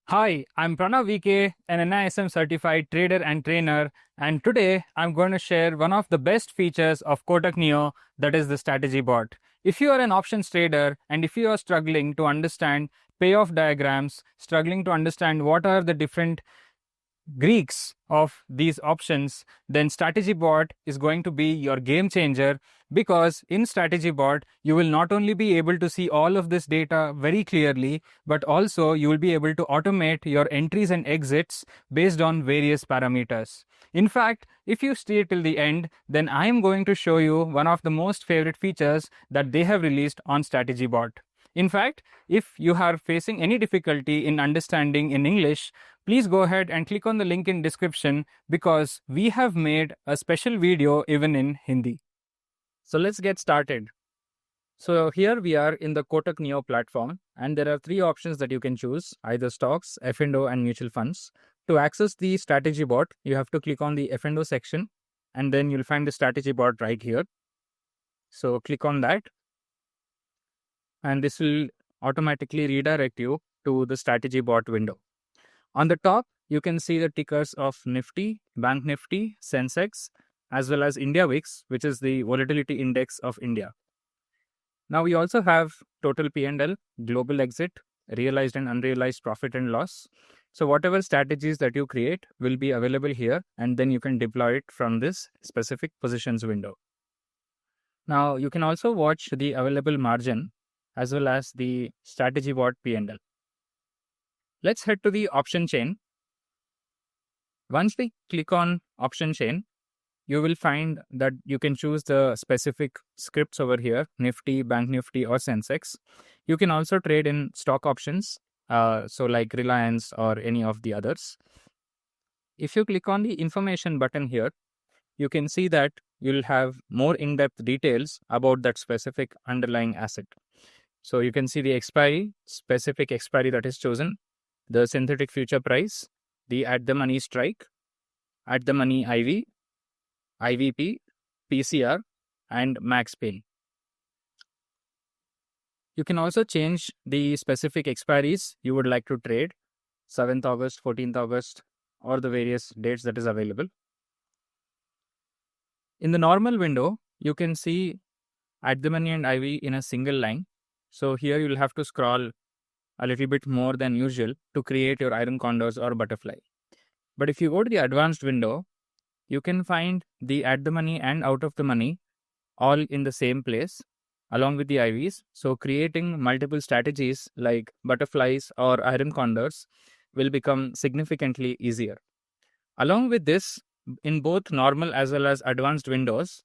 Hi, I'm Pranav VK, an NISM certified trader and trainer, and today I'm going to share one of the best features of Kotak Neo, that is the strategy bot. If you are an options trader and if you are struggling to understand payoff diagrams, struggling to understand what are the different Greeks of these options, then Strategy Bot is going to be your game changer, because in Strategy Bot, you will not only be able to see all of this data very clearly, but also you will be able to automate your entries and exits based on various parameters. In fact, if you stay till the end, then I am going to show you one of the most favorite features that they have released on Strategy Bot. In fact, if you are facing any difficulty in understanding in English, please go ahead and click on the link in description, because we have made a special video even in Hindi. So let's get started. So here we are in the Kotak Neo platform, and there are three options that you can choose, either stocks, F&O and mutual funds. To access the strategy bot, you have to click on the F&O section, and then you'll find the strategy bot right here. So click on that, and this will automatically redirect you to the strategy bot window. On the top, you can see the tickers of Nifty, Bank Nifty, Sensex, as well as India VIX, which is the volatility index of India. Now we also have total P&L, global exit, realized and unrealized profit and loss. So whatever strategies that you create will be available here, and then you can deploy it from this specific positions window. Now you can also watch the available margin as well as the strategy bot P&L. Let's head to the option chain. Once we click on option chain, you will find that you can choose the specific scripts over here, Nifty, Bank Nifty or Sensex. You can also trade in stock options, so like Reliance or any of the others. If you click on the information button here, you can see that you'll have more in-depth details about that specific underlying asset. So you can see the expiry, specific expiry that is chosen, the synthetic future price, the at the money strike, at the money IV, IVP, PCR, and max pain. You can also change the specific expiries you would like to trade, 7th August, 14th August, or the various dates that is available. In the normal window, you can see at the money and IV in a single line. So here you'll have to scroll a little bit more than usual to create your iron condors or butterfly. But if you go to the advanced window, you can find the at the money and out of the money all in the same place along with the IVs. So creating multiple strategies like butterflies or iron condors will become significantly easier. Along with this, in both normal as well as advanced windows,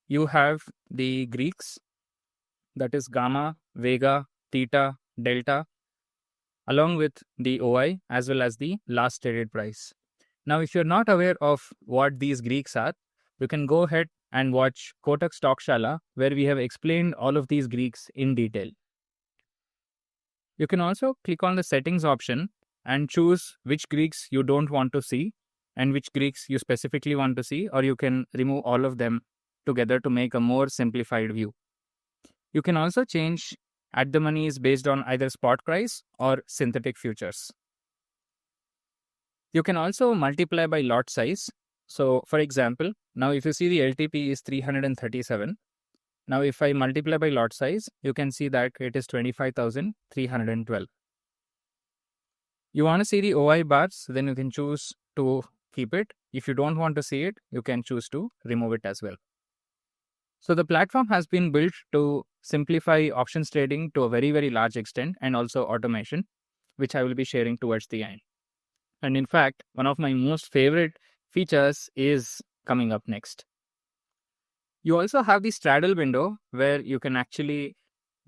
you have the Greeks, that is gamma, vega, theta, delta, along with the OI as well as the last traded price. Now, if you're not aware of what these Greeks are, you can go ahead and watch Kotak Stockshala, where we have explained all of these Greeks in detail. You can also click on the settings option and choose which Greeks you don't want to see and which Greeks you specifically want to see, or you can remove all of them together to make a more simplified view. You can also change at the money is based on either spot price or synthetic futures. You can also multiply by lot size. So for example, now if you see the LTP is 337. Now if I multiply by lot size, you can see that it is 25,312. You want to see the OI bars, then you can choose to keep it. If you don't want to see it, you can choose to remove it as well. So the platform has been built to simplify options trading to a very, very large extent, and also automation, which I will be sharing towards the end. And in fact, one of my most favorite features is coming up next. You also have the straddle window, where you can actually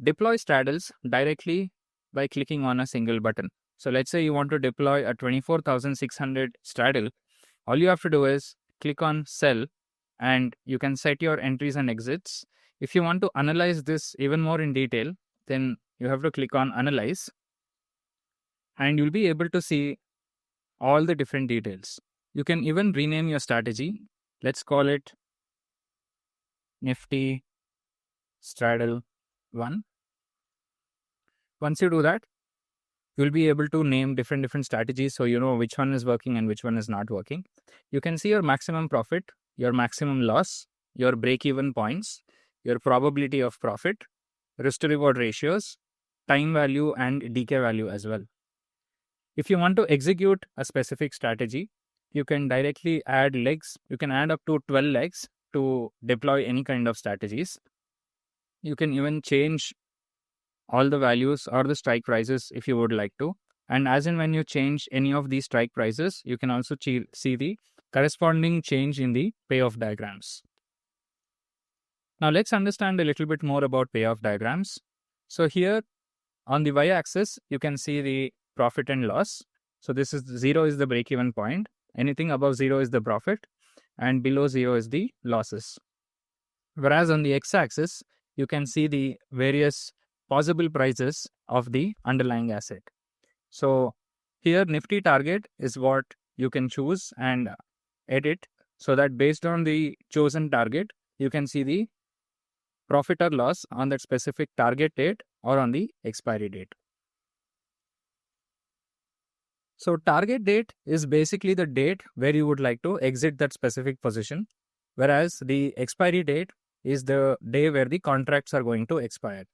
deploy straddles directly by clicking on a single button. So let's say you want to deploy a 24,600 straddle. All you have to do is click on sell, and you can set your entries and exits. If you want to analyze this even more in detail, then you have to click on analyze, and you'll be able to see all the different details. You can even rename your strategy. Let's call it Nifty Straddle 1. Once you do that, you'll be able to name different strategies, so you know which one is working and which one is not working. You can see your maximum profit, your maximum loss, your break-even points, your probability of profit, risk to reward ratios, time value, and decay value as well. If you want to execute a specific strategy, you can directly add legs. You can add up to 12 legs to deploy any kind of strategies. You can even change all the values or the strike prices if you would like to. And as and when you change any of these strike prices, you can also see the corresponding change in the payoff diagrams. Now let's understand a little bit more about payoff diagrams. So here on the y-axis, you can see the profit and loss. So this is 0 is the break-even point. Anything above 0 is the profit, and below 0 is the losses. Whereas on the x-axis, you can see the various possible prices of the underlying asset. So here Nifty target is what you can choose and edit, so that based on the chosen target, you can see the profit or loss on that specific target date or on the expiry date. So target date is basically the date where you would like to exit that specific position, whereas the expiry date is the day where the contracts are going to expire.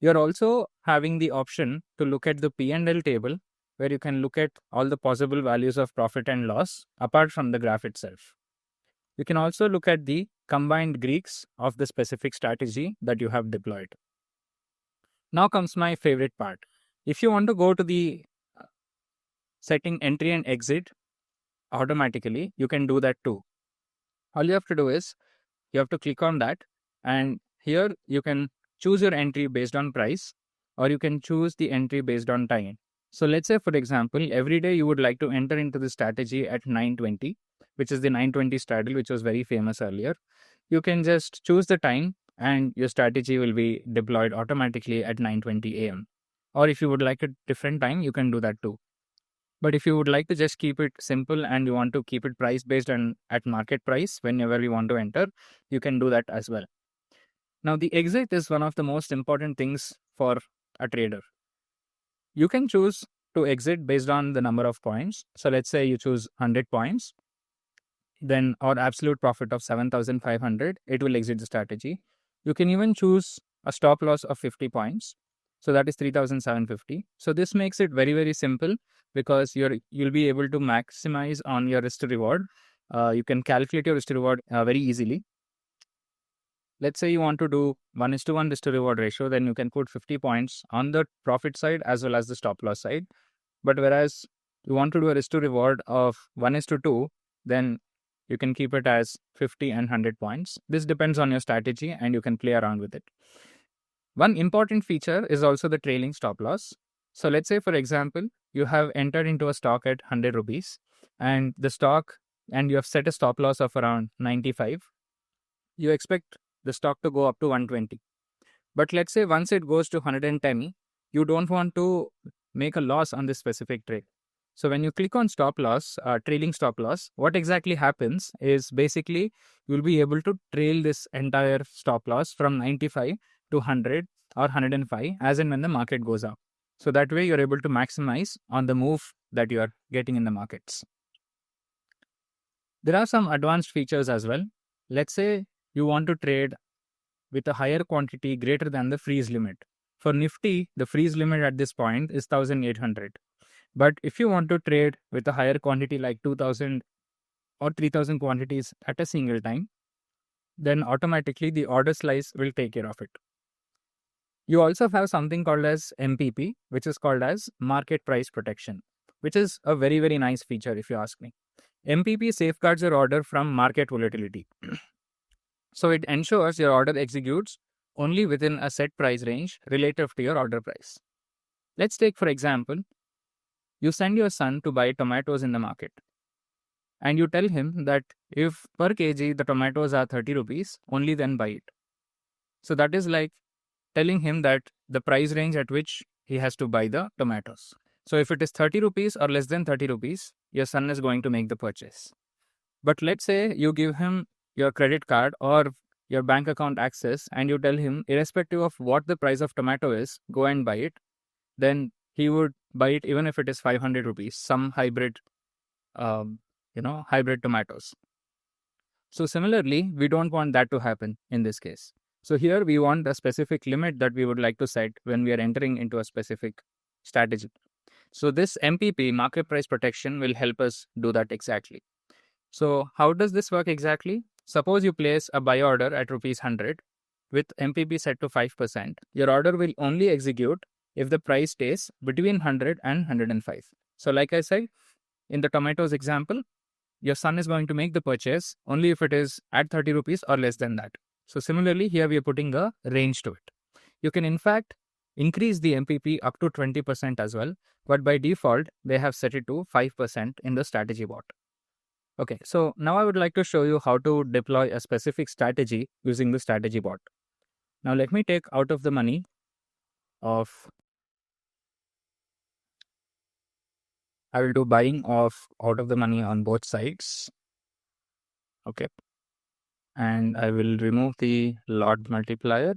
You're also having the option to look at the P&L table, where you can look at all the possible values of profit and loss apart from the graph itself. You can also look at the combined Greeks of the specific strategy that you have deployed. Now comes my favorite part. If you want to go to the setting entry and exit automatically, you can do that too. All you have to do is you have to click on that, and here you can choose your entry based on price, or you can choose the entry based on time. So let's say, for example, every day you would like to enter into the strategy at 9:20, which is the 9:20 straddle, which was very famous earlier. You can just choose the time and your strategy will be deployed automatically at 9:20 a.m. Or if you would like a different time, you can do that too. But if you would like to just keep it simple and you want to keep it price based and at market price whenever you want to enter, you can do that as well. Now, the exit is one of the most important things for a trader. You can choose to exit based on the number of points. So let's say you choose 100 points, then or absolute profit of 7,500, it will exit the strategy. You can even choose a stop loss of 50 points. So that is 3,750. So this makes it very, very simple, because you'll be able to maximize on your risk to reward. You can calculate your risk to reward very easily. Let's say you want to do 1:1 risk to reward ratio, then you can put 50 points on the profit side as well as the stop loss side. But whereas you want to do a risk to reward of 1:2, then you can keep it as 50 and 100 points. This depends on your strategy and you can play around with it. One important feature is also the trailing stop loss. So let's say, for example, you have entered into a stock at 100 rupees and you have set a stop loss of around 95. You expect the stock to go up to 120. But let's say once it goes to 110, you don't want to make a loss on this specific trade. So when you click on stop loss, trailing stop loss, what exactly happens is basically you'll be able to trail this entire stop loss from 95 to 100 or 105 as and when the market goes up. So that way you're able to maximize on the move that you are getting in the markets. There are some advanced features as well. Let's say you want to trade with a higher quantity greater than the freeze limit. For Nifty, the freeze limit at this point is 1,800. But if you want to trade with a higher quantity like 2,000 or 3,000 quantities at a single time, then automatically the order slice will take care of it. You also have something called as MPP, which is called as market price protection, which is a very, very nice feature if you ask me. MPP safeguards your order from market volatility. So it ensures your order executes only within a set price range relative to your order price. Let's take, for example, you send your son to buy tomatoes in the market and you tell him that if per kg the tomatoes are 30 rupees, only then buy it. So that is like telling him that the price range at which he has to buy the tomatoes. So if it is 30 rupees or less than 30 rupees, your son is going to make the purchase. But let's say you give him your credit card or your bank account access and you tell him, irrespective of what the price of tomato is, go and buy it. Then he would buy it even if it is 500 rupees, some hybrid, hybrid tomatoes. So similarly, we don't want that to happen in this case. So here we want a specific limit that we would like to set when we are entering into a specific strategy. So this MPP, market price protection, will help us do that exactly. So how does this work exactly? Suppose you place a buy order at rupees 100 with MPP set to 5%. Your order will only execute if the price stays between 100 and 105. So like I said, in the tomatoes example, your son is going to make the purchase only if it is at 30 rupees or less than that. So similarly, here we are putting a range to it. You can in fact increase the MPP up to 20% as well, but by default, they have set it to 5% in the strategy bot. Okay, so now I would like to show you how to deploy a specific strategy using the strategy bot. Now let me take out of the money of, I will do buying of out of the money on both sides. Okay. And I will remove the lot multiplier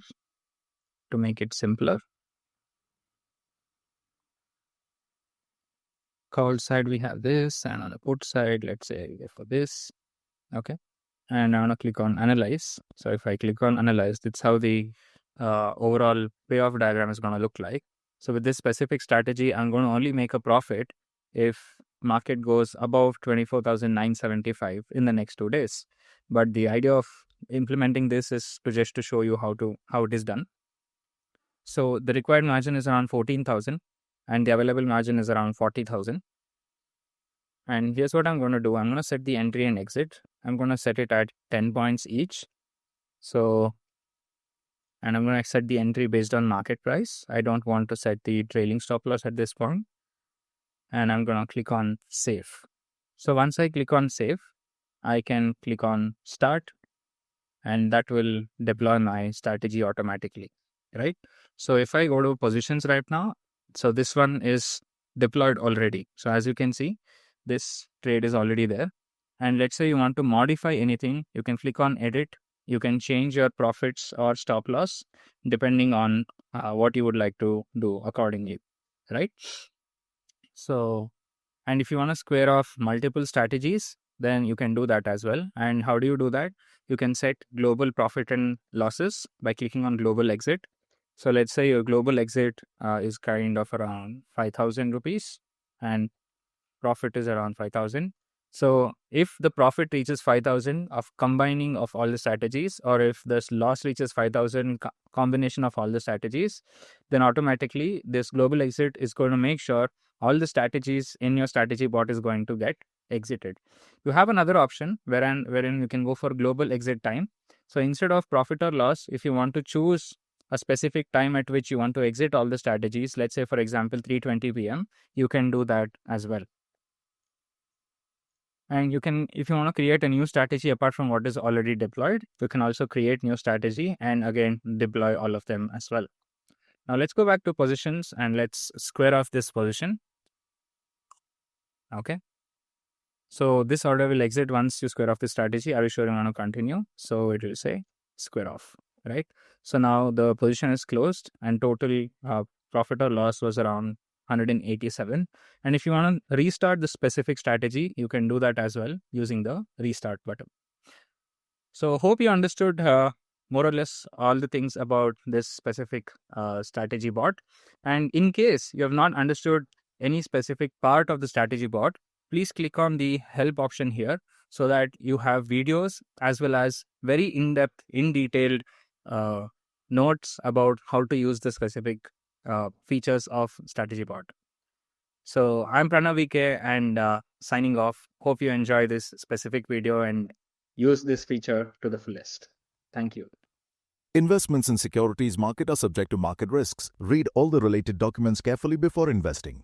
to make it simpler. Call side, we have this, and on the put side, let's say we go for this. Okay. And I want to click on analyze. So if I click on analyze, that's how the overall payoff diagram is going to look like. So with this specific strategy, I'm going to only make a profit if market goes above 24,975 in the next 2 days. But the idea of implementing this is to just to show you how it is done. So the required margin is around 14,000 and the available margin is around 40,000. And here's what I'm going to do. I'm going to set the entry and exit. I'm going to set it at 10 points each. So, and I'm going to set the entry based on market price. I don't want to set the trailing stop loss at this point. And I'm going to click on save. So once I click on save, I can click on start and that will deploy my strategy automatically, right? So if I go to positions right now, so this one is deployed already. So as you can see, this trade is already there. And let's say you want to modify anything, you can click on edit. You can change your profits or stop loss depending on what you would like to do accordingly, right? So, and if you want to square off multiple strategies, then you can do that as well. And how do you do that? You can set global profit and losses by clicking on global exit. So let's say your global exit is kind of around 5,000 rupees and profit is around 5,000. So if the profit reaches 5,000 of combining of all the strategies, or if the loss reaches 5,000 combination of all the strategies, then automatically this global exit is going to make sure all the strategies in your strategy bot is going to get exited. You have another option wherein you can go for global exit time. So instead of profit or loss, if you want to choose a specific time at which you want to exit all the strategies, let's say for example 3:20 p.m., you can do that as well. And you can, if you want to create a new strategy apart from what is already deployed, you can also create new strategy and again deploy all of them as well. Now let's go back to positions and let's square off this position. Okay. So this order will exit once you square off the strategy. Are you sure you want to continue? So it will say square off, right? So now the position is closed and total profit or loss was around 187. And if you want to restart the specific strategy, you can do that as well using the restart button. So hope you understood more or less all the things about this specific strategy bot. And in case you have not understood any specific part of the strategy bot, please click on the help option here so that you have videos as well as very in-depth, in-detailed notes about how to use the specific features of strategy bot. So I'm Pranav VK and signing off. Hope you enjoy this specific video and use this feature to the fullest. Thank you. Investments in securities market are subject to market risks. Read all the related documents carefully before investing.